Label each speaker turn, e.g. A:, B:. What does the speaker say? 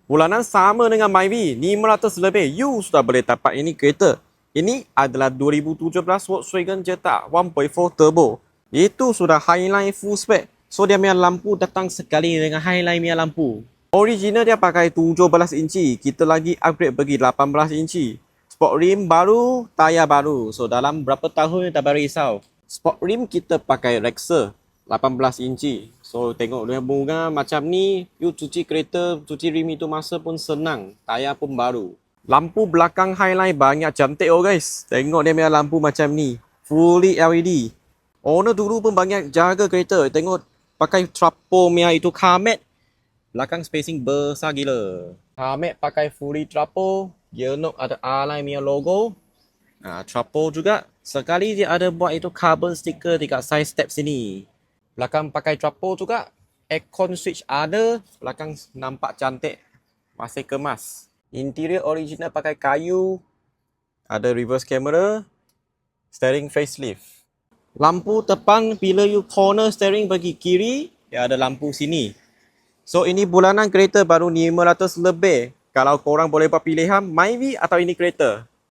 A: Bulanan sama dengan Myvi, 500 lebih. You sudah boleh dapat ini kereta. Ini adalah 2017 Volkswagen Jetta 1.4 Turbo. Itu sudah Highline full spec. So dia punya lampu datang sekali dengan Highline punya lampu. Original dia pakai 17 inci. Kita lagi upgrade bagi 18 inci. Sport rim baru, tayar baru. So dalam berapa tahun tak payah risau. Sport rim kita pakai Rexer 18 inci. So tengok dia bunga macam ni, you cuci kereta, cuci rim itu masa pun senang. Tayar pun baru. Lampu belakang Highline banyak cantik oh guys. Tengok dia punya lampu macam ni. Fully LED. Owner dulu pun banyak jaga kereta. Tengok pakai trapo punya itu Carmet. Belakang spacing besar gila. Carmet pakai fully trapo. Gear knob ada R-Line punya logo. Trapo juga. Sekali dia ada buat itu carbon sticker dekat side step sini. Belakang pakai trapo juga. Aircon switch ada. Belakang nampak cantik. Masih kemas. Interior original pakai kayu. Ada reverse camera. Steering facelift. Lampu depan bila you corner steering bagi kiri, dia ada lampu sini. So ini bulanan kereta baru 500 lebih. Kalau korang boleh buat pilihan, Myvi atau ini kereta.